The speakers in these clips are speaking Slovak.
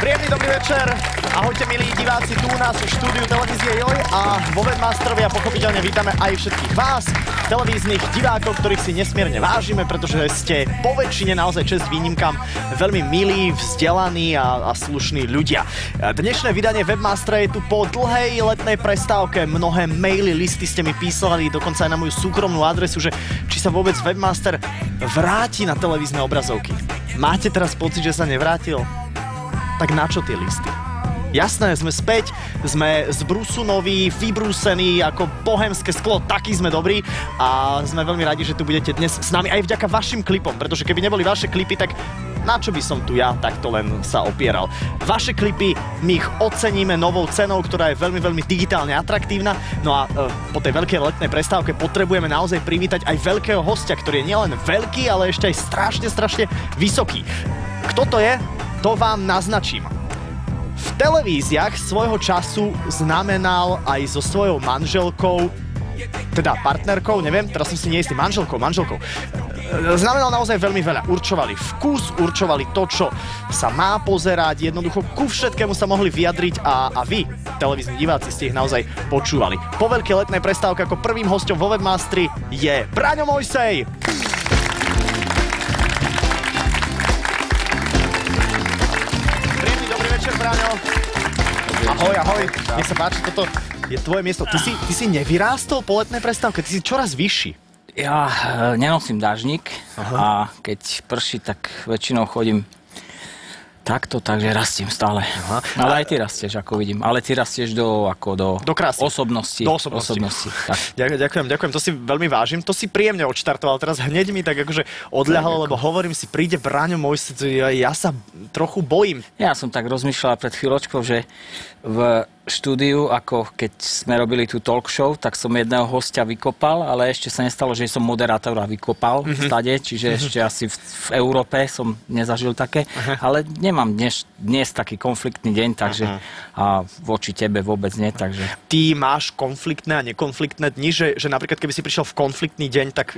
Príjemný dobrý večer. Ahojte milí diváci tu u nás v štúdiu televízie Joj a vo Webmasterovi a pochopiteľne vítame aj všetkých vás, televíznych divákov, ktorých si nesmierne vážime, pretože ste po väčšine naozaj čest výnimkám veľmi milí, vzdelaní a slušní ľudia. Dnešné vydanie Webmastera je tu po dlhej letnej prestávke. Mnohé maily, listy ste mi písali, dokonca aj na moju súkromnú adresu, že či sa vôbec Webmaster vráti na televízne obrazovky. Máte teraz pocit, že sa nevrátil? Tak na čo tie listy? Jasné, sme späť, sme zbrúsunoví, vybrúsení ako bohemské sklo, takí sme dobrí a sme veľmi radi, že tu budete dnes s nami aj vďaka vašim klipom, pretože keby neboli vaše klipy, tak na čo by som tu ja takto len sa opieral. Vaše klipy, my ich oceníme novou cenou, ktorá je veľmi, veľmi digitálne atraktívna. No a po tej veľkej letnej prestávke potrebujeme naozaj privítať aj veľkého hostia, ktorý je nielen veľký, ale ešte aj strašne vysoký. Kto to je? To vám naznačím. V televíziách svojho času znamenal aj so svojou manželkou, teda partnerkou, neviem, teraz som si neistý, manželkou. Znamenal naozaj veľmi veľa. Určovali vkus, určovali to, čo sa má pozerať, jednoducho ku všetkému sa mohli vyjadriť a vy, televízni diváci, ste ich naozaj počúvali. Po veľkej letnej prestávke ako prvým hosťom vo Webmasteri je Braňo Mojsej. Ahoj. Nech sa páči, toto je tvoje miesto. Ty si nevyrástol po letnej prestávke, ty si čoraz vyšší. Ja nenosím dážnik a keď prší, tak väčšinou chodím takto, takže rastiem stále. Aha. Ale aj ty rastieš, ako vidím. Ale ty rastieš do osobnosti. Do osobnosti. Ďakujem, to si veľmi vážim. To si príjemne odštartoval. Teraz hneď mi tak akože odľahlo, lebo hovorím si, príde Braňo Mojsej, ja sa trochu bojím. Ja som tak rozmýšľala pred chvíľočkou, že v štúdiu, ako keď sme robili tú talk show, tak som jedného hostia vykopal, ale ešte sa nestalo, že som moderátora vykopal stade, čiže ešte asi v Európe som nezažil také, ale nemám dnes taký konfliktný deň, takže a voči tebe vôbec nie, takže... Ty máš konfliktné a nekonfliktné dni, že napríklad keby si prišiel v konfliktný deň, tak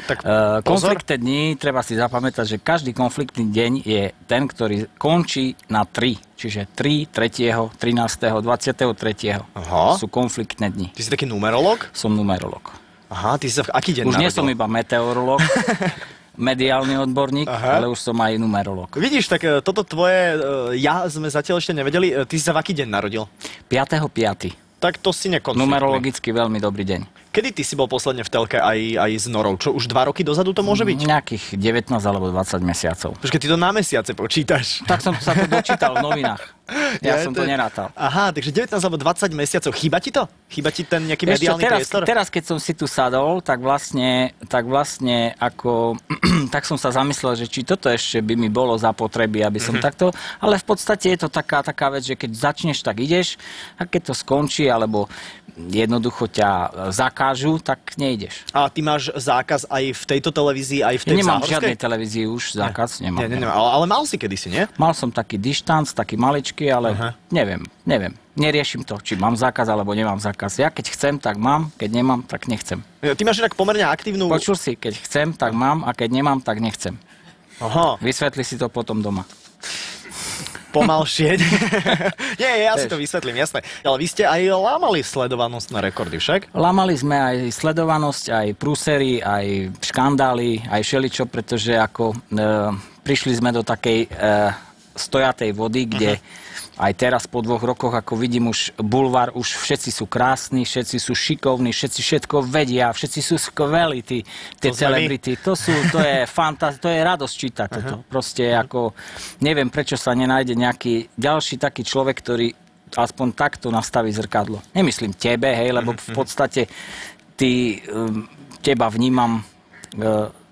pozor? Konfliktné dni, treba si zapamätať, že každý konfliktný deň je ten, ktorý končí na 3. Čiže 3, 3., 13., 23. Sú konfliktné dni. Ty si taký numerológ? Som numerológ. Aha, ty si sa v aký deň už narodil? Nie som iba meteorológ, mediálny odborník, ale už som aj numerológ. Vidíš, tak toto tvoje ja sme zatiaľ ešte nevedeli. Ty si sa v aký deň narodil? 5.5. Tak to si nekonfliktný. Numerologicky veľmi dobrý deň. Kedy ty si bol posledne v telke aj s Norou? Čo, už 2 roky dozadu to môže byť? Nejakých 19 alebo 20 mesiacov. Počkej, ty to na mesiace počítaš. Tak som sa to dočítal v novinách. Ja som to nerátal. Aha, takže 19 alebo 20 mesiacov. Chýba ti to? Chýba ti ten nejaký mediálny priestor? Teraz, keď som si tu sadol, tak vlastne ako... tak som sa zamyslel, že či toto ešte by mi bolo zapotreby, aby som takto... Ale v podstate je to taká vec, že keď začneš, tak ideš a keď to skončí, alebo jednoducho ťa zakážu, tak nejdeš. A ty máš zákaz aj v tejto televízii, aj v tej Nemám záhorskej? v žiadnej televízii už zákaz, nemám. Nie, ale mal si kedysi, nie? Mal som taký dištanc, taký maličký, ale neviem. Neriešim to, či mám zákaz, alebo nemám zákaz. Ja keď chcem, tak mám, keď nemám, tak nechcem. Ty máš inak pomerne aktívnu... Počul si, keď chcem, tak mám, a keď nemám, tak nechcem. Aha. Vysvetli si to potom doma. Pomalšie. Nie, ja si to vysvetlím, jasné. Ale vy ste aj lámali sledovanostné rekordy, však? Lámali sme aj sledovanosť, aj prúsery, aj škandály, aj všeličo, pretože ako prišli sme do takej stojatej vody, kde aj teraz po 2 rokoch, ako vidím už bulvár, už všetci sú krásni, všetci sú šikovní, všetci všetko vedia, všetci sú skvelí, tie celebrity. To je to je radosť čítať toto. Proste ako, neviem, prečo sa nenájde nejaký ďalší taký človek, ktorý aspoň takto nastaví zrkadlo. Nemyslím tebe, hej, lebo v podstate teba vnímam,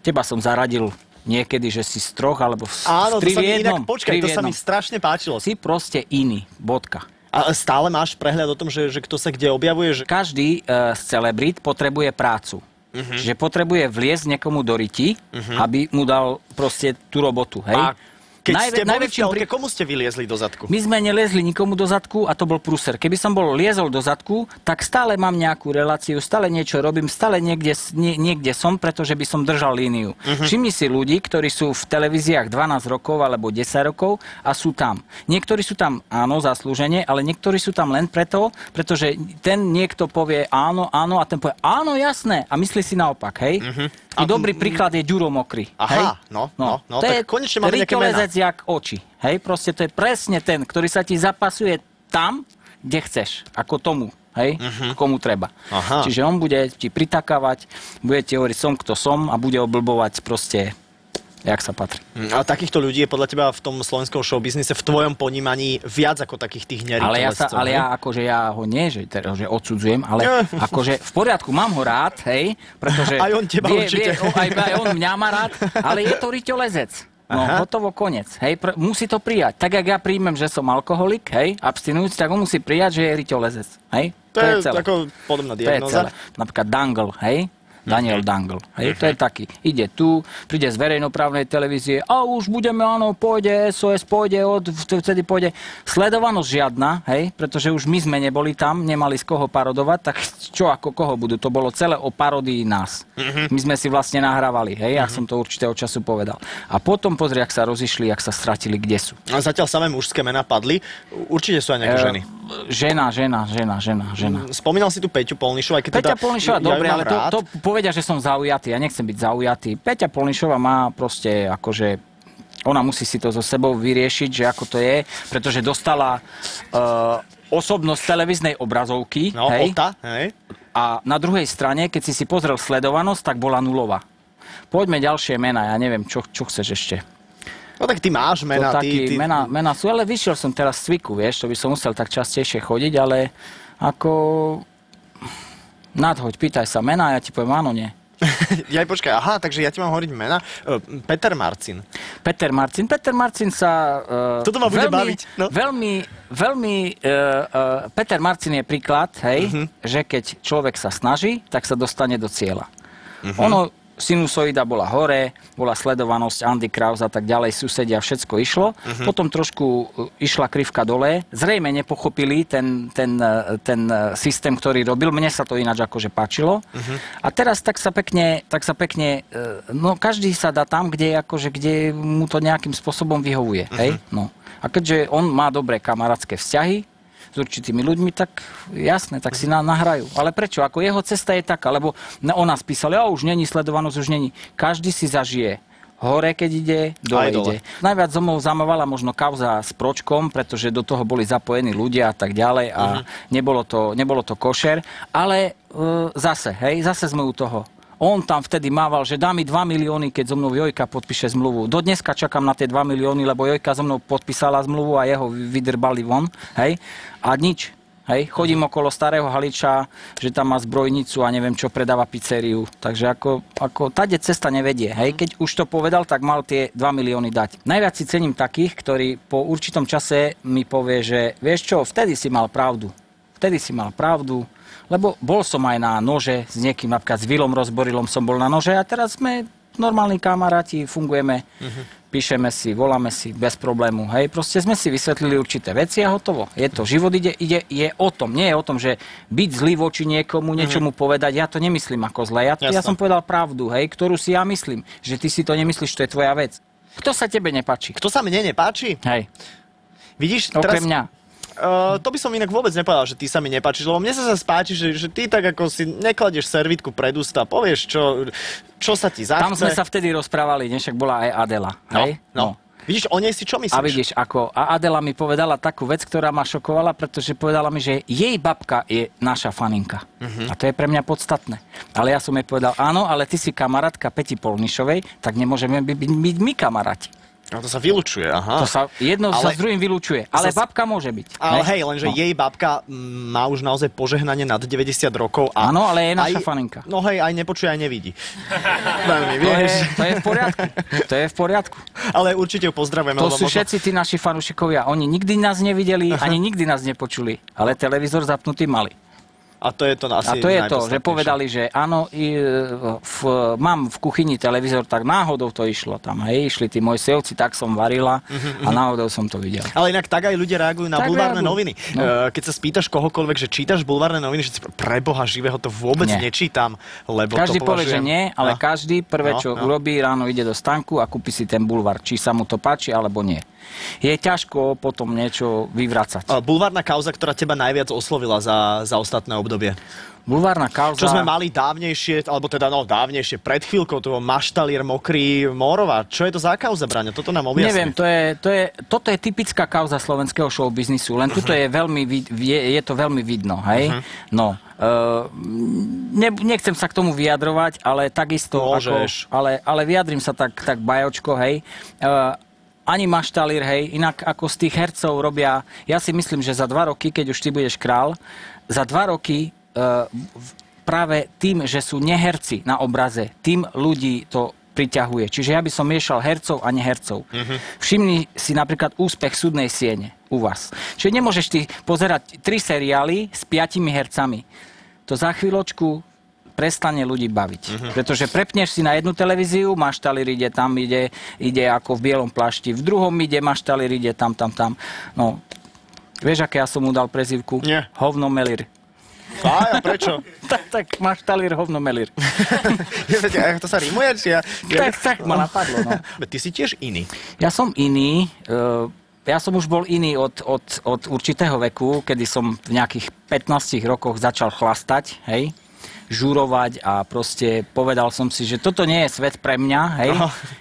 teba som zaradil niekedy, že si z 3 alebo v 3 v 1. Áno, to sa mi inak, počkaj, to sa mi strašne páčilo. Si proste iný, bodka. A stále máš prehľad o tom, že kto sa kde objavuje? Že... Každý z celebrit potrebuje prácu. Čiže potrebuje vliesť niekomu do ryti, aby mu dal proste tú robotu, hej? Keď ste boli v telke, komu ste vyliezli do zadku? My sme neliezli nikomu do zadku a to bol prúser. Keby som bol liezol do zadku, tak stále mám nejakú reláciu, stále niečo robím, stále niekde som, pretože by som držal líniu. Všimni si ľudí, ktorí sú v televíziách 12 rokov alebo 10 rokov a sú tam. Niektorí sú tam, áno, zaslúžene, ale niektorí sú tam len preto, pretože ten niekto povie áno, áno a ten povie áno, jasné a myslí si naopak, hej? A dobrý príklad je Ďuro Mokrý. Aha, no, To tak je konečne máme nejaké mená. rytolezec jak oči. Hej, proste to je presne ten, ktorý sa ti zapasuje tam, kde chceš, ako tomu. Hej, komu treba. Aha. Čiže on bude ti pritakávať, bude ti hovoriť som, kto som a bude oblbovať proste, jak sa patrí. A takýchto ľudí je podľa teba v tom slovenskom showbiznise v tvojom ponímaní viac ako takých tých nerytolezcov? Ale ja ho nie, že odsudzujem, ale akože v poriadku, mám ho rád, hej, pretože aj on teba určite. Aj on mňa má rád, ale je to rytolezec. No, hotovo, konec. Hej, musí to prijať. Tak, jak ja príjmem, že som alkoholik, hej, abstinujúci, tak on musí prijať, že je rytolezec. Hej, to je celé. Tako podobná To je diagnóza. celé. Napríklad Dangle, hej, Daniel Dangle. Hej, to je taký. Ide tu, príde z verejnoprávnej televízie a už budeme, áno, pôjde, SOS pôjde, vtedy pôjde. Sledovanosť žiadna, hej, pretože už my sme neboli tam, nemali z koho parodovať, tak čo ako koho budú? To bolo celé o parodii nás. My sme si vlastne nahrávali, hej, ja som to určitého času povedal. A potom pozri, jak sa rozišli, jak sa stratili, kde sú. A zatiaľ samé mužské mená padli. Určite sú aj nejaké ženy. Žena. Spomínal si tu Peťu Polnišovu, aj keď Peťa teda Polnišová, ja dobre, ju mám ale rád. to povedia, že som zaujatý. Ja nechcem byť zaujatý. Peťa Polnišová má proste akože... Ona musí si to so sebou vyriešiť, že ako to je, pretože dostala osobnosť televíznej obrazovky. No, hej? Ota, hej. A na druhej strane, keď si pozrel sledovanosť, tak bola nulová. Poďme ďalšie mená, ja neviem, čo chceš ešte. No tak ty máš mená, ty... Mená sú, ale vyšiel som teraz z cviku, vieš, to by som musel tak častejšie chodiť, ale ako... Nadhoď, pýtaj sa mená, ja ti poviem áno, nie. Ja počkaj, aha, takže ja ti mám hovoriť mená. Peter Marcin. Peter Marcin sa... Toto ma bude baviť. No. Peter Marcin je príklad, hej, že keď človek sa snaží, tak sa dostane do cieľa. Ono, sinusoida bola hore, bola sledovanosť, Andy Kraus a tak ďalej, susedia, všetko išlo. Potom trošku išla krivka dole. Zrejme nepochopili ten systém, ktorý robil. Mne sa to ináč akože páčilo. A teraz tak sa pekne, no každý sa dá tam, kde mu to nejakým spôsobom vyhovuje. Hej? No. A keďže on má dobré kamarátske vzťahy s určitými ľuďmi, tak jasné, tak si nahrajú. Ale prečo? Ako jeho cesta je taká, lebo ona spísala, už není sledovanosť, už není. Každý si zažije. Hore, keď ide, dole ide. Najviac zo mnou zamovala možno kauza s Pročkom, pretože do toho boli zapojení ľudia a tak ďalej a nebolo to košer. Ale zase sme u toho. On tam vtedy mával, že dá mi 2 milióny, keď so mnou Jojka podpíše zmluvu. Do dneska čakám na tie 2 milióny, lebo Jojka so mnou podpísala zmluvu a jeho vydrbali von. Hej? A nič. Hej? Chodím okolo starého Haliča, že tam má zbrojnicu a neviem čo, predáva pizzeriu. Takže ako tade cesta nevedie. Hej? Keď už to povedal, tak mal tie 2 milióny dať. Najviac si cením takých, ktorí po určitom čase mi povie, že vieš čo, vtedy si mal pravdu. Lebo bol som aj na nože s niekým, napríklad s Vilom Rozborilom som bol na nože a teraz sme normálni kamaráti, fungujeme, píšeme si, voláme si bez problému. Hej, proste sme si vysvetlili určité veci a hotovo. Je to, život je o tom, nie je o tom, že byť zlý voči niekomu, niečomu povedať, ja to nemyslím ako zle. Ja som povedal pravdu, hej, ktorú si ja myslím, že ty si to nemyslíš, to je tvoja vec. Kto sa tebe nepáči? Kto sa mne nepáči? Hej. Vidíš, okrem mňa. To by som inak vôbec nepovedal, že ty sa mi nepáčiš, lebo mne sa páči, že ty tak ako si nekladieš servítku pred ústa, povieš, čo sa ti zachce. Tam sme sa vtedy rozprávali, však bola aj Adela. Hej? No. Vidíš, o nej si čo myslíš? A vidíš, a Adela mi povedala takú vec, ktorá ma šokovala, pretože povedala mi, že jej babka je naša faninka. A to je pre mňa podstatné. Ale ja som jej povedal, áno, ale ty si kamarátka Peti Polnišovej, tak nemôžeme byť my kamaráti. No to sa vylučuje, aha. To sa jedno sa s druhým vylučuje, ale babka môže byť. Ale hej, lenže jej babka má už naozaj požehnanie nad 90 rokov. Áno, ale je naša faninka. No hej, aj nepočuje, aj nevidí. Veľmi, vieš. To je v poriadku. To je v poriadku. Ale určite ju pozdravujeme. To sú všetci tí naši fanúšikovia. Oni nikdy nás nevideli, ani nikdy nás nepočuli. Ale televízor zapnutý mali. A to je to asi A to je to, že povedali, že áno, mám v kuchyni televízor, tak náhodou to išlo tam. Hej, išli tí moji sevci, tak som varila a náhodou som to videl. Ale inak tak aj ľudia reagujú na bulvárne noviny. No. Keď sa spýtaš kohokoľvek, že čítaš bulvárne noviny, že si preboha živého to vôbec nečítam, lebo každý to povie, že nie, ale každý prvé, čo urobí, ráno ide do stánku a kúpi si ten bulvár, či sa mu to páči, alebo nie. Je ťažko potom niečo vyvracať. Bulvárna kauza, ktorá teba najviac oslovila za ostatné obdobie? Bulvárna kauza... Čo sme mali dávnejšie, alebo teda dávnejšie, pred chvíľkou, toho Maštalier, Mokrý, Mórova. Čo je to za kauza, Braňo? Toto nám objasni. Neviem, toto je typická kauza slovenského showbiznisu, len tuto je to veľmi vidno, hej? No, nechcem sa k tomu vyjadrovať, ale takisto... Môžeš. Ale vyjadrím sa tak bajočko, hej? Ani Maštalier, hej, inak ako z tých hercov robia, ja si myslím, že za 2 roky, keď už ty budeš král, za 2 roky práve tým, že sú neherci na obraze, tým ľudí to priťahuje. Čiže ja by som miešal hercov a nehercov. Všimni si napríklad úspech Súdnej siene u vás. Čiže nemôžeš ty pozerať 3 seriály s 5 hercami. To za chvíľočku prestane ľudí baviť. Pretože prepneš si na jednu televíziu, Maštalier ide tam, ide ako v bielom plášti. V druhom ide Maštalier, ide tam. No, vieš, aké ja som mu dal prezývku? Nie. Hovnomelír. A prečo? tak Maštalier, Hovnomelír. To sa rímuje? Tak ma napadlo, no. Ty si tiež iný. Ja som iný. Ja som už bol iný od určitého veku, kedy som v nejakých 15 rokoch začal chlastať, hej? Žurovať a proste povedal som si, že toto nie je svet pre mňa, hej.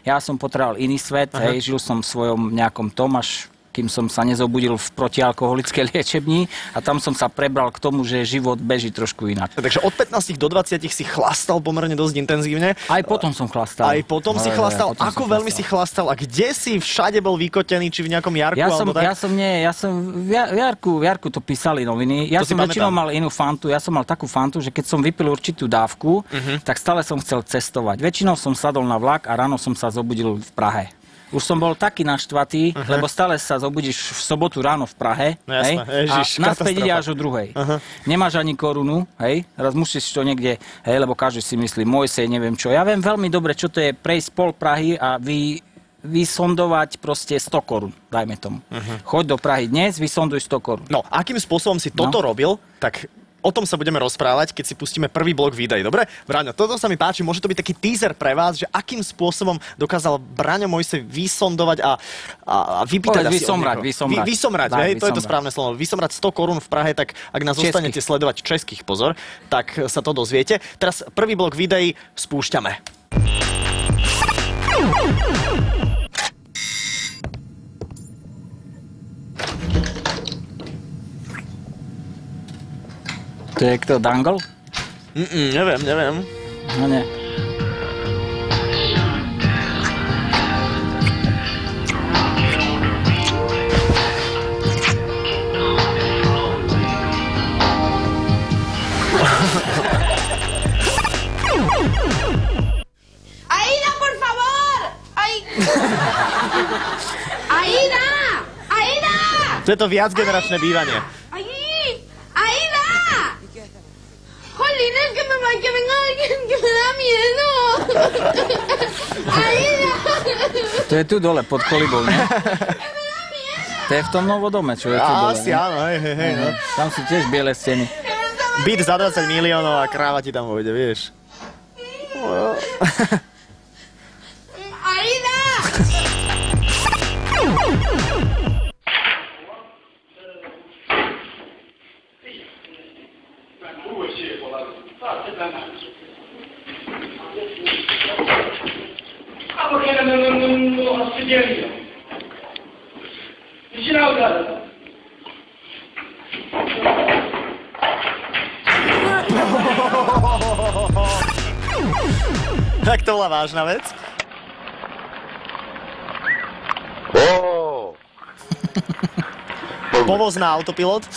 Ja som potreboval iný svet, hej. Žil som v svojom nejakom tom, až kým som sa nezobudil v protialkoholickej liečebni a tam som sa prebral k tomu, že život beží trošku inak. Takže od 15 do 20 si chlastal pomerne dosť intenzívne. Aj potom som chlastal. Aj potom si chlastal? Ako veľmi si chlastal? A kde si všade bol vykotený? Či v nejakom Jarku? V Jarku to písali noviny. Ja som väčšinou mal inú fantu. Ja som mal takú fantu, že keď som vypil určitú dávku, tak stále som chcel cestovať. Väčšinou som sadol na vlak a ráno som sa zobudil v Prahe. Už som bol taký naštvatý, lebo stále sa zobudíš v sobotu ráno v Prahe, hej, Ježiš, a naspäť ide až o 2:00. Nemáš ani korunu, hej, raz musíš to niekde, hej, lebo každý si myslí, Mojsej, neviem čo. Ja viem veľmi dobre, čo to je prejsť pol Prahy a vysondovať proste 100 korún, dajme tomu. Choď do Prahy dnes, vysonduj 100 korún. No, akým spôsobom si toto robil, tak... O tom sa budeme rozprávať, keď si pustíme prvý blok videí. Dobre? Braňo, toto sa mi páči. Môže to byť taký teaser pre vás, že akým spôsobom dokázal Braňo Mojsej vysondovať a vypýtať asi vysomrať, hej? To je to správne slovo. Vysomrať 100 korún v Prahe, tak ak nás zostanete sledovať českých, pozor, tak sa to dozviete. Teraz prvý blok videí spúšťame. To je kto, Dangle? Neviem. No nie. ¡Aida, por favor! ¡Ay! ¡Aida! ¡Aida! To je to viacgeneračné bývanie. Jolín, es que venga alguien que me da miedo. Aida. To je tu dole, pod kolibou, ne? To je v tom novodome, čo je tu dole. Asi áno, hej, no. Tam sú tiež biele steny. Byt za 20 miliónov a kráva ti tam vojde, vieš. Aida. No, офигенно. Начинал гадать. Tak to bola vážna vec. Povoz na autopilot.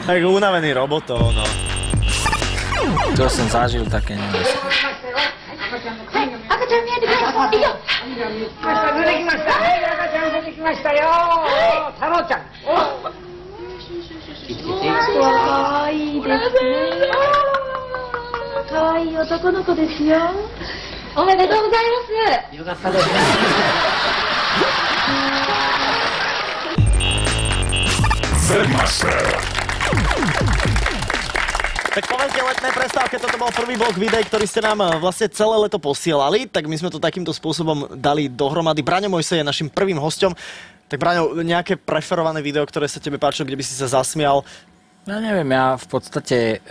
Tak unavený robot to, no. To som zažil také neviem. 赤ちゃん見えてきました。いいよ。出てきましたね。赤ちゃん出てきましたよ。太郎ちゃん。可愛いですね。可愛い男の子ですよ。おめでとうございます。よかったですね。Tak po veľkej letnej prestávke toto bol prvý blok videí, ktorý ste nám vlastne celé leto posielali, tak my sme to takýmto spôsobom dali dohromady. Braňo Mojsej je našim prvým hosťom. Tak Braňo, nejaké preferované video, ktoré sa tebe páčilo, kde by si sa zasmial? Ja neviem, ja v podstate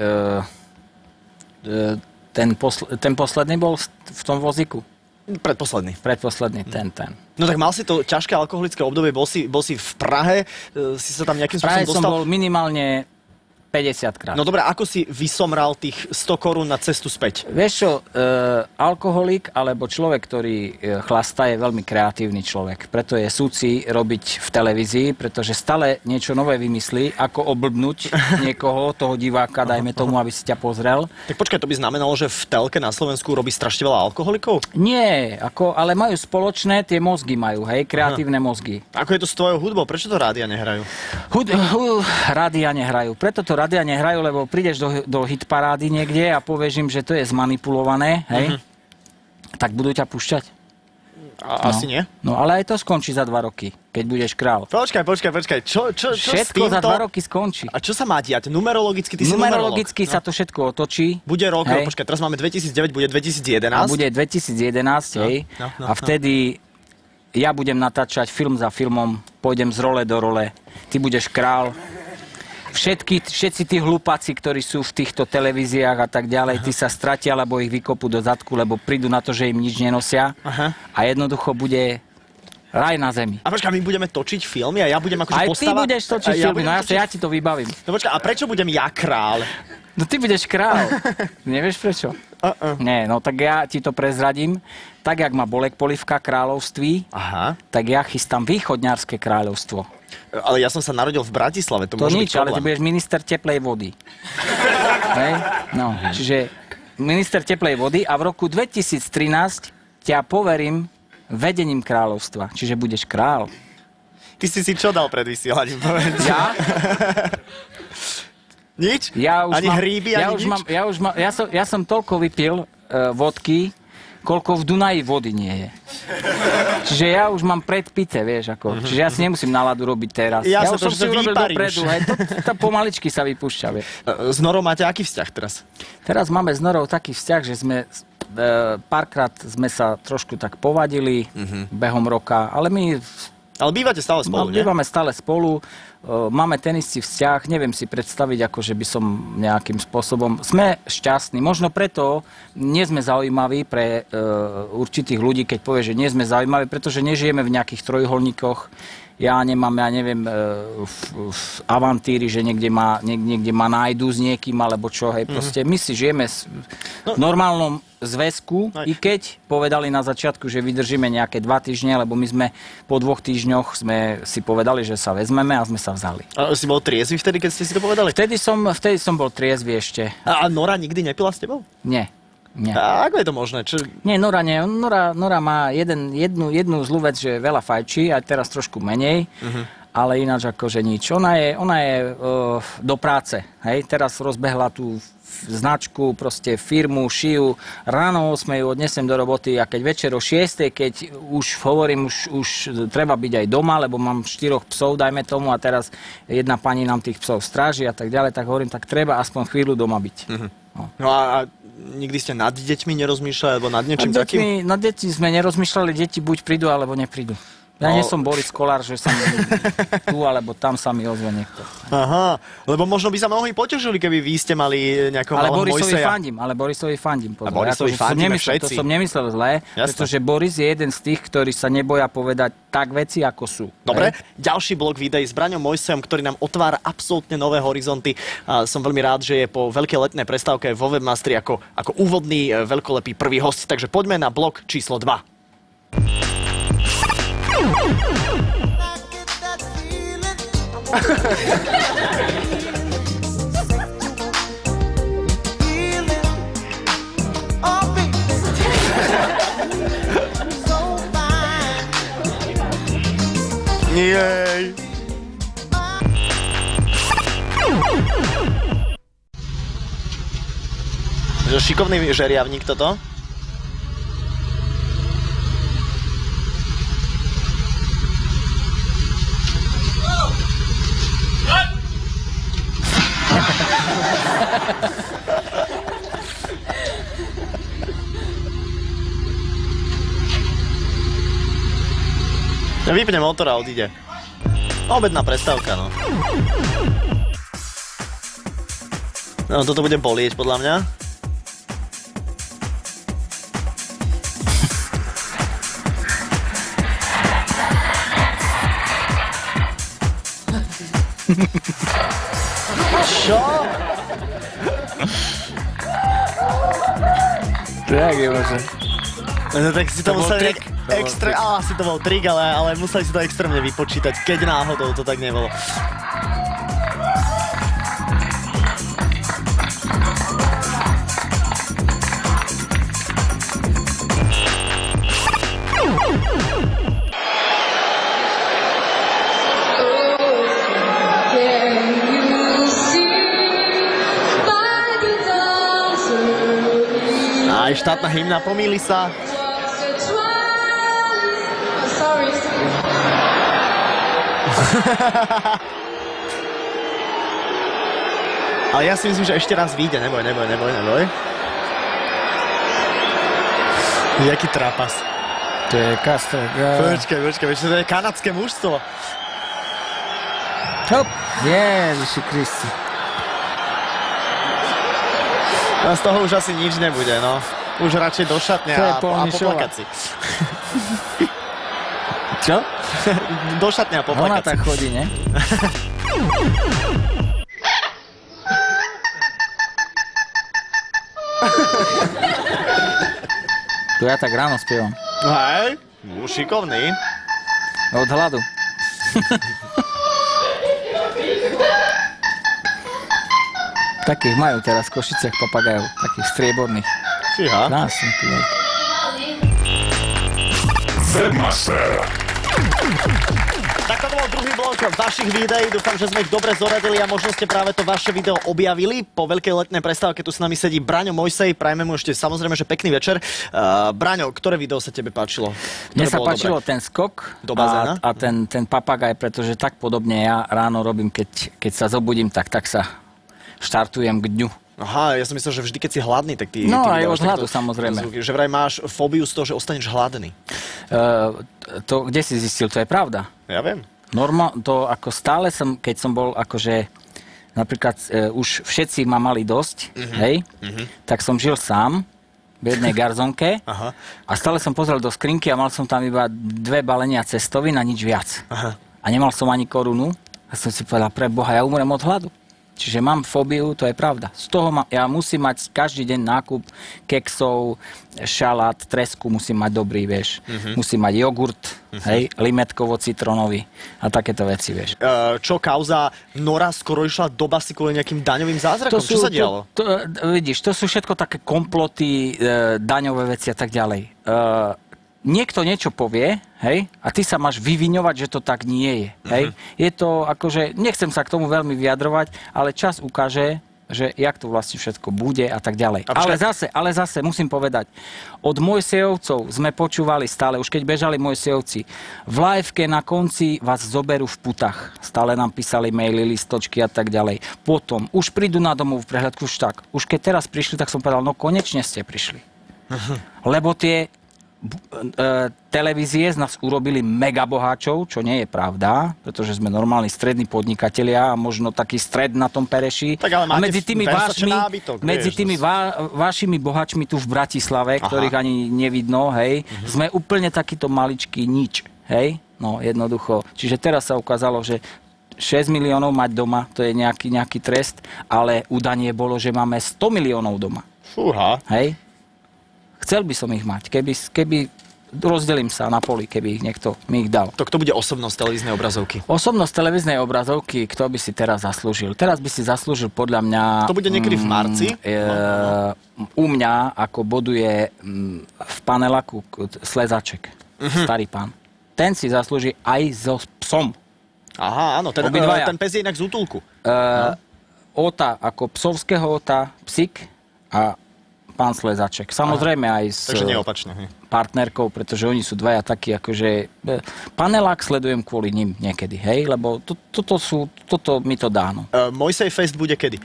ten posledný bol v tom vozíku. Predposledný. Predposledný, ten. No tak mal si to ťažké alkoholické obdobie, bol si v Prahe, si sa tam nejakým V Prahe spôsobom som dostal? bol minimálne 50 krát. No dobre, ako si vysomral tých 100 korún na cestu späť? Vieš čo, alkoholik alebo človek, ktorý chlastá, je veľmi kreatívny človek. Preto je súci robiť v televízii, pretože stále niečo nové vymyslí, ako oblbnúť niekoho, toho diváka, dajme tomu, aby si ťa pozrel. Tak počkaj, to by znamenalo, že v telke na Slovensku robí strašne veľa alkoholikov? Nie, ale majú spoločné, tie mozgy majú, hej, kreatívne mozgy. Ako je to s tvojou hudbou? Prečo to rádia nehrajú? Rádia nehrajú. Preto to rádia nehrajú, lebo prídeš do hitparády niekde a povieš im, že to je zmanipulované, hej? Tak budú ťa púšťať. Asi nie? No ale aj to skončí za 2 roky, keď budeš král. Počkaj. Čo Všetko s týmto? za 2 roky skončí. A čo sa má diať? Numerologicky, ty si Numerologicky numerolog. sa to všetko otočí. Bude rok, hej. počkaj, teraz máme 2009, bude 2011. A bude 2011, hej. no. A vtedy ja budem natáčať film za filmom, pôjdem z role do role. Ty budeš král. Všetci tí hlupáci, ktorí sú v týchto televíziách a tak ďalej, tí sa stratia, alebo ich vykopú do zadku, lebo prídu na to, že im nič nenosia. A jednoducho bude raj na zemi. A počkaj, my budeme točiť filmy a ja budem akože Aj postava... ty budeš točiť filmy, no ja ti to vybavím. No počkaj, a prečo budem ja král? No ty budeš král. Nevieš prečo? Nie, no tak ja ti to prezradím. Tak, jak má Bolek Polivka kráľovství, tak ja chystám východňarské kráľovstvo. Ale ja som sa narodil v Bratislave, to môže nič, byť problém. ale ty budeš minister teplej vody. Hej? No, čiže minister teplej vody a v roku 2013 ťa poverím vedením kráľovstva. Čiže budeš král. Ty si čo dal pred vysielaním, povedz? Ja? Nič? Ani hríby, ani nič? Ja som toľko vypil vodky, koľko v Dunaji vody nie je. Čiže ja už mám predpité, vieš, ako. Čiže ja si nemusím náladu robiť teraz. Ja už som si urobil dopredu, hej, to pomaličky sa vypúšťa, vieš. S Norou máte aký vzťah teraz? Teraz máme s Norou taký vzťah, že sme párkrát sme sa trošku tak povadili behom roka, ale my... Ale bývate stále spolu, nie? Bývame stále spolu, máme ten istý vzťah, neviem si predstaviť, ako že by som nejakým spôsobom... Sme šťastní, možno preto nie sme zaujímaví pre určitých ľudí, keď povie, že nie sme zaujímaví, pretože nežijeme v nejakých trojuholníkoch. Ja nemám, ja neviem, v avantýri, že niekde ma nájdu s niekým, alebo čo, hej, proste my si žijeme v normálnom zväzku, i keď povedali na začiatku, že vydržíme nejaké 2 týždne, lebo my sme po 2 týždňoch sme si povedali, že sa vezmeme a sme sa vzali. A si bol triezvy vtedy, keď ste si to povedali? Vtedy som bol triezvy ešte. A Nora nikdy nepila s tebou? Nie. A ako je to možné? Nie, Nora nie. Nora má jednu zlú vec, že veľa fajčí, aj teraz trošku menej, ale ináč akože nič. Ona je do práce. Hej? Teraz rozbehla tú značku, proste firmu, šiju. Ráno o 8 ju odnesem do roboty a keď večer o 6, keď už hovorím, už treba byť aj doma, lebo mám 4 psov, dajme tomu, a teraz jedna pani nám tých psov stráži a tak ďalej, tak hovorím, tak treba aspoň chvíľu doma byť. No a nikdy ste nad deťmi nerozmýšľali, alebo nad niečím takým? Nad deťmi sme nerozmýšľali, deti buď prídu, alebo neprídu. Ja nie som Boris Kolár, že sa mi tu alebo tam sa mi ozve niekto. Aha, lebo možno by sa mnohí potešili, keby vy ste mali nejakého malého Mojseja. Ale Borisovi fandím. A Borisovi fandíme všetci. To som nemyslel zle, pretože Boris je jeden z tých, ktorí sa neboja povedať tak veci, ako sú. Dobre, ďalší blok videí s Braňom Mojsejom, ktorý nám otvára absolútne nové horizonty. A som veľmi rád, že je po veľkej letnej prestávke vo Webmasteri ako úvodný veľkolepý prvý host. Takže poďme na blok číslo 2. Jej. Že šikovný žeriavník toto? Vypne motor a odíde. Obedná prestávka, no. No, toto bude bolieť, podľa mňa. Čo? Tak je možné. No tak si to museli asi to bol trik, ale museli si to extrémne vypočítať, keď náhodou to tak nebolo. Aj štátna hymna, pomýli sa. Ale ja si myslím, že ešte raz vyjde. Neboj. Jaký trapas. To je Castro. Počkaj, to je kanadské mužstvo. Hop, Ježiši Kristi. A z toho už asi nič nebude, no. Už radšej do šatne a poplakať si. Čo? Do šatne a poplakať si. Ona tak chodí, ne? To ja tak ráno spievam. Hej, šikovný. Od hladu. Takých majú teraz v Košicech papagajov, takých strieborných. Fíha. Krásne, tílej. Webmaster. Tak to bol druhý blok vašich videí. Dúfam, že sme ich dobre zoradili a možno ste práve to vaše video objavili. Po veľkej letnej prestávke tu s nami sedí Braňo Mojsej. Prajme mu ešte samozrejme, že pekný večer. Braňo, ktoré video sa tebe páčilo? Mne sa páčilo ten skok do bazéna a ten papagaj, pretože tak podobne ja ráno robím, keď sa zobudím, tak sa štartujem k dňu. Aha, ja som myslel, že vždy, keď si hladný, tak ty... No ty aj od hladu, samozrejme. Že vraj máš fóbiu z toho, že ostaneš hladný. To, kde si zistil, to je pravda. Ja viem. To ako stále keď som bol akože, napríklad už všetci ma mali dosť, hej, tak som žil sám v jednej garzonke a stále som pozrel do skrinky a mal som tam iba 2 balenia cestovín a nič viac. Aha. A nemal som ani korunu a som si povedal, pre Boha, ja umrem od hladu. Čiže mám fóbiu, to je pravda. Z toho ja musím mať každý deň nákup keksov, šalát, tresku musím mať dobrý, vieš. Musím mať jogurt, hej, limetkovo-citronový a takéto veci, vieš. Čo kauza Nora skoro išla do basy kvôli nejakým daňovým zázrakom? Čo sa dialo? Vidíš, to sú všetko také komploty, daňové veci a tak ďalej. Niekto niečo povie, hej, a ty sa máš vyviňovať, že to tak nie je, hej. Je to akože, nechcem sa k tomu veľmi vyjadrovať, ale čas ukáže, že jak to vlastne všetko bude a tak ďalej. Ale zase musím povedať, od Mojsejovcov sme počúvali stále, už keď bežali Mojsejovci, v liveke na konci vás zoberú v putách. Stále nám písali maily, listočky a tak ďalej. Potom, už prídu na domovú prehľadku, už tak. Už keď teraz prišli, tak som povedal, no konečne ste prišli. Lebo tie televízie z nás urobili mega boháčov, čo nie je pravda, pretože sme normálni strední podnikatelia a možno taký stred na tom Pereši. Tak ale a medzi tými vašimi boháčmi tu v Bratislave, ktorých ani nevidno, hej, sme úplne takýto maličký nič, hej, no jednoducho. Čiže teraz sa ukázalo, že 6 miliónov mať doma, to je nejaký trest, ale údanie bolo, že máme 100 miliónov doma. Fúha. Hej. Chcel by som ich mať, keby rozdelím sa na poli, keby ich niekto mi ich dal. To kto bude osobnosť televíznej obrazovky? Osobnosť televíznej obrazovky, kto by si teraz zaslúžil? Teraz by si zaslúžil podľa mňa... To bude niekedy v marci? U mňa, ako boduje v paneláku Slezaček, starý pán. Ten si zaslúži aj so psom. Aha, áno, ten pes je inak z útulku. Ota, ako psovského ota, psík a pán Slezaček. Samozrejme aj s Takže neopačne. partnerkou, pretože oni sú dvaja takí, akože... Panelák sledujem kvôli nim niekedy, hej? Lebo toto mi to dá, no. Mojsej Fest bude kedy?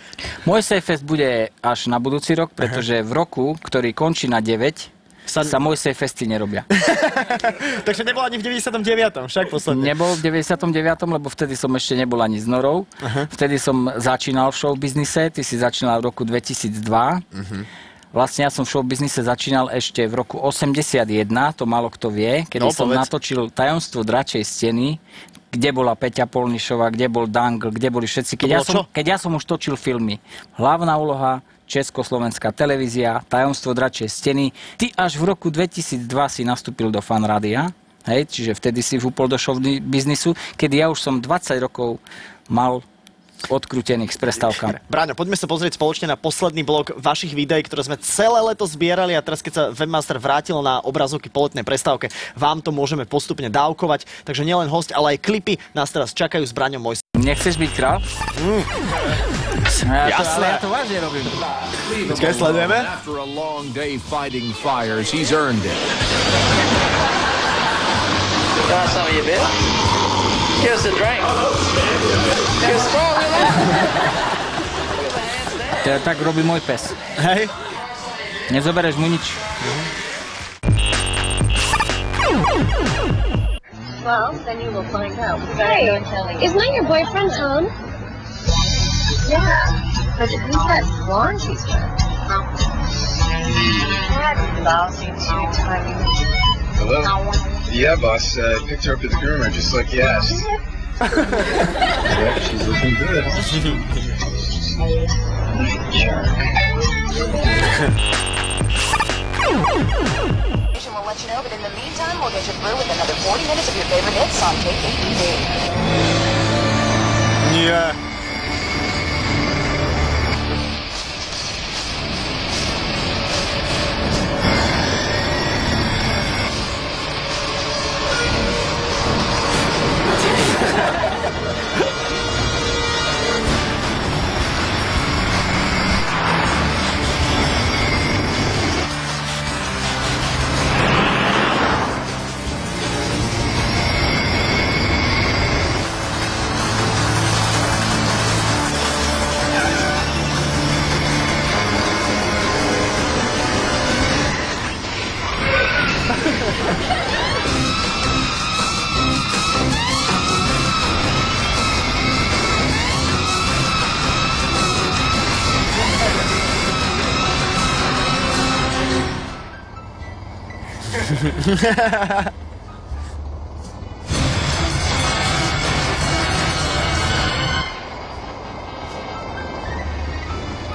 Mojsej Fest bude až na budúci rok, pretože v roku, ktorý končí na 9, sa Mojsej Festy nerobia. Takže nebol ani v 99. však posledne. Nebol v 99., lebo vtedy som ešte nebol ani s Norou. Vtedy som začínal v showbiznise, ty si začínal v roku 2002. Vlastne ja som v showbiznise začínal ešte v roku 81, to málo kto vie, kedy som natočil Tajomstvo dračej steny, kde bola Peťa Polnišová, kde bol Dangl, kde boli všetci. Keď ja som už točil filmy. Hlavná úloha, Československá televízia, Tajomstvo dračej steny. Ty až v roku 2002 si nastúpil do Fan Rádia, hej, čiže vtedy si vúpol do showbiznisu, kedy ja už som 20 rokov mal odkrútených s prestávkami. Braňo, poďme sa pozrieť spoločne na posledný blok vašich videí, ktoré sme celé leto zbierali a teraz, keď sa Webmaster vrátil na obrazovky po letnej prestávke, vám to môžeme postupne dávkovať. Takže nielen hosť, ale aj klipy nás teraz čakajú s Braňom Mojsejom. Nechceš byť král? Jasné. Ja to vážne robím. Počkaj, sledujeme. After a long day fighting fires, he's earned it. Got some of you, bitch. Here's the drink. You're strong with that. Tak robí môj pes. Hej. Nezobereš mu nič. Well, then you will find out. Hey, isn't that your boyfriend, Tom? Yeah, but who's that blonde she's with? That lousy two-timing. Hello? Yeah, boss. I picked her up at the groomer, just like you asked. Yeah, she's looking good. We'll let you know, but in the meantime, we'll get you through with another 40 minutes of your favorite hits on KKPD. Yeah.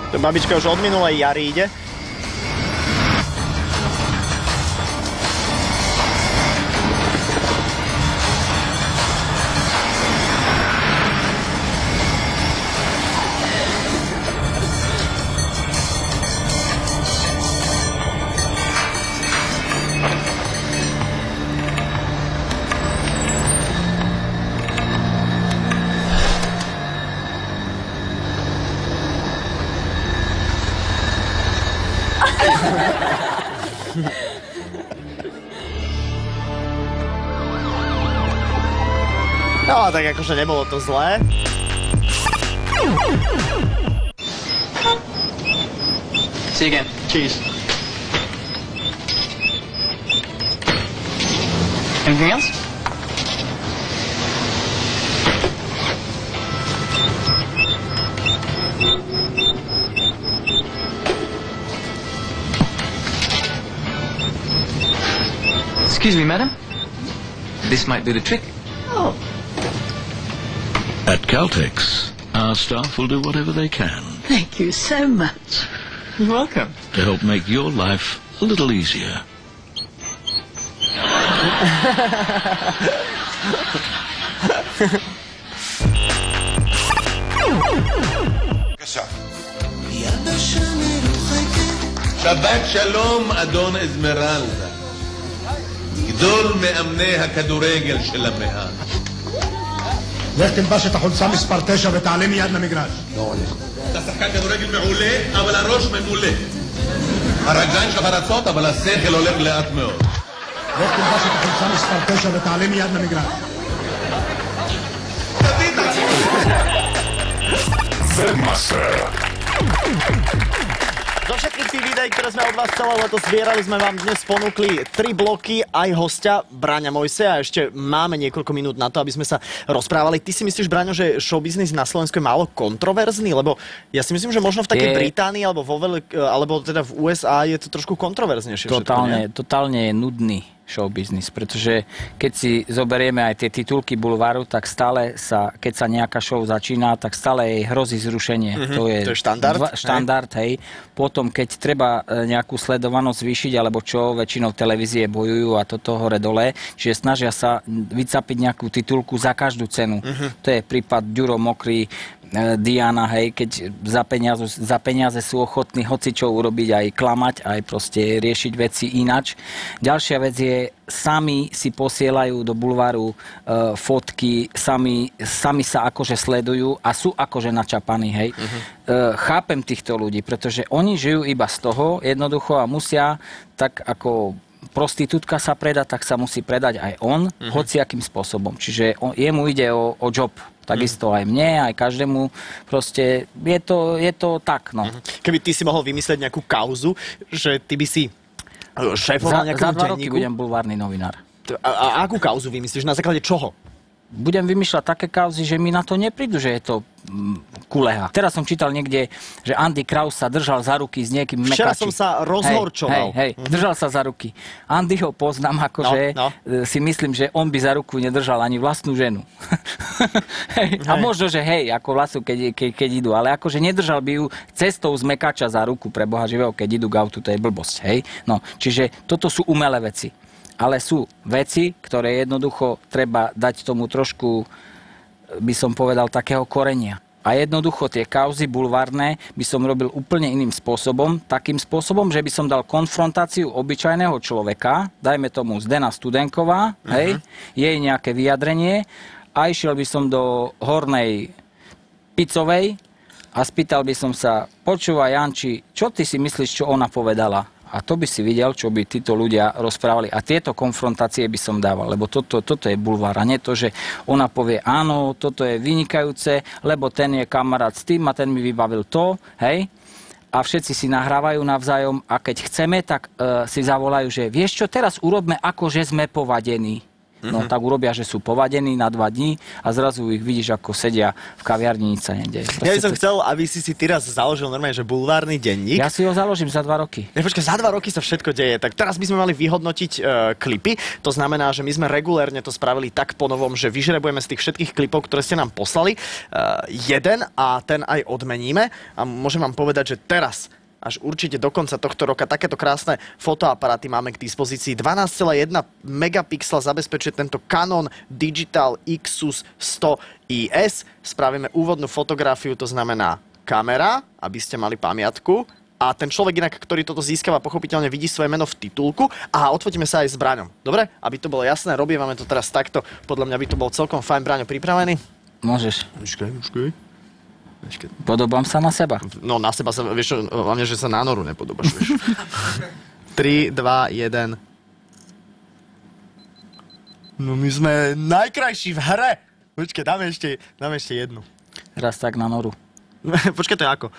To babička už od minulej jary ide. No, tak akože nebolo to zlé. See you again. Cheers. Anything else? Excuse me, madam. This might do the trick. Oh. At Caltex, our staff will do whatever they can Thank you so much. You're welcome. to help make your life a little easier. שבת שלום, אדון אזמרלדה. גדול מאמני הכדורגל של המאה. לך תלבש את החולצה מספר 9 ותעלה מיד למגרש. לא הולך. אתה שחקן כדורגל מעולה, אבל הראש ממולא. הרגליים שלך רצות, אבל השכל הולך לאט מאוד. לך תלבש את החולצה מספר 9 ותעלה מיד למגרש. Zo všetkých tých videí, ktoré sme od vás celé leto zbierali, sme vám dnes ponúkli 3 bloky, aj hostia Braňa Mojseja. A ešte máme niekoľko minút na to, aby sme sa rozprávali. Ty si myslíš, Braňo, že showbiznis na Slovensku je málo kontroverzný? Lebo ja si myslím, že možno v takej Británii alebo teda v USA je to trošku kontroverznejšie. Totálne je nudný showbiznis, pretože keď si zoberieme aj tie titulky bulváru, tak stále keď sa nejaká show začína, tak stále jej hrozí zrušenie. To je štandard, hej. Potom, keď treba nejakú sledovanosť zvýšiť, alebo čo, väčšinou televízie bojujú a toto hore dole, čiže snažia sa vycapiť nejakú titulku za každú cenu. To je prípad Ďuro Mokrý, Diana, hej, keď za peniaze sú ochotní hocičo urobiť, aj klamať, aj proste riešiť veci inač. Ďalšia vec je, sami si posielajú do bulváru fotky, sami sa akože sledujú a sú akože načapaní, hej. Chápem týchto ľudí, pretože oni žijú iba z toho jednoducho a musia tak ako prostitútka sa predá, tak sa musí predať aj on, hociakým spôsobom. Čiže jemu ide o job. Takisto aj mne, aj každému. Proste je to tak, no. Keby ty si mohol vymyslieť nejakú kauzu, že ty by si šéfoval nejakému denníku? Za 2 roky budem bulvárny novinár. A akú kauzu vymyslíš? Na základe čoho? Budem vymýšľať také kauzy, že mi na to neprídu, že je to kuleha. Teraz som čítal niekde, že Andy Kraus sa držal za ruky s niekým mekačím. Včera som sa rozhorčoval. Hej, držal sa za ruky. Andy ho poznám, akože si myslím, že on by za ruku nedržal ani vlastnú ženu. A možno, že hej, ako vlasu, keď idú, ale akože nedržal by ju cestou z mekača za ruku pre Boha živého, keď idú k autu, to je blbosť, hej. No, čiže toto sú umelé veci. Ale sú veci, ktoré jednoducho treba dať tomu trošku, by som povedal, takého korenia. A jednoducho tie kauzy bulvárne by som robil úplne iným spôsobom. Takým spôsobom, že by som dal konfrontáciu obyčajného človeka, dajme tomu Zdena Studenková, hej, jej nejaké vyjadrenie a išiel by som do Hornej Picovej a spýtal by som sa, počúvaj Janči, čo ty si myslíš, čo ona povedala? A to by si videl, čo by títo ľudia rozprávali. A tieto konfrontácie by som dával, lebo toto je bulvár. A nie to, že ona povie, áno, toto je vynikajúce, lebo ten je kamarát s tým a ten mi vybavil to, hej. A všetci si nahrávajú navzájom a keď chceme, tak si zavolajú, že vieš čo, teraz urobme ako, že sme povadení. No tak urobia, že sú povadení na 2 dní a zrazu ich vidíš, ako sedia v kaviarni, nič sa nedeje. Ja by som chcel, aby si teraz založil normálne, že bulvárny denník. Ja si ho založím za 2 roky. Počkaj, za 2 roky sa všetko deje. Tak teraz by sme mali vyhodnotiť klipy. To znamená, že my sme regulérne to spravili tak po novom, že vyžrebujeme z tých všetkých klipov, ktoré ste nám poslali, jeden a ten aj odmeníme. A môžem vám povedať, že teraz až určite do konca tohto roka takéto krásne fotoaparáty máme k dispozícii. 12,1 megapixela zabezpečuje tento Canon Digital Xus 100 IS. Spravíme úvodnú fotografiu, to znamená kamera, aby ste mali pamiatku. A ten človek inak, ktorý toto získava, pochopiteľne vidí svoje meno v titulku a odfotíme sa aj s Braňom. Dobre? Aby to bolo jasné, robíme to teraz takto. Podľa mňa by to bol celkom fajn. Braňo, pripravený? Môžeš. Počkaj. Podobám sa na seba? No, na seba sa, vieš čo, hlavne, že sa na Noru nepodobáš, vieš. 3, 2, 1. No my sme najkrajší v hre. Počkaj, dáme ešte jednu. Raz tak na Noru. Počkaj, to je ako?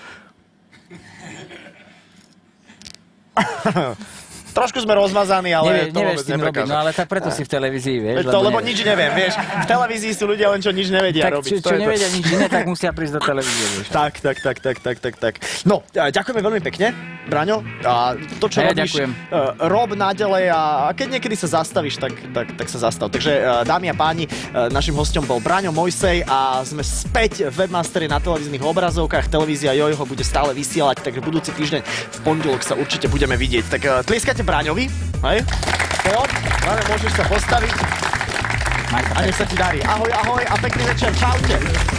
Trošku sme rozmazaní, ale to vôbec neprekáža. No ale tak preto si v televízii, vieš. Lebo nič neviem, vieš. V televízii sú ľudia len čo nič nevedia robiť. Čo nevedia nič iné, tak musia prísť do televízie, vieš. Tak. No, ďakujeme veľmi pekne, Braňo. A to, čo robíš, rob naďalej a keď niekedy sa zastavíš, tak sa zastav. Takže, dámy a páni, našim hosťom bol Braňo Mojsej a sme späť webmasteri na televíznych obrazovkách. Televízia Jojho bude stále vysielať, takže budúci týždeň v pondelok sa určite budeme vidieť. Tak tlieskate Braňovi, hej? poď, máme, môžeš sa postaviť. A nech sa ti darí. Ahoj, ahoj a pekný večer, čaute.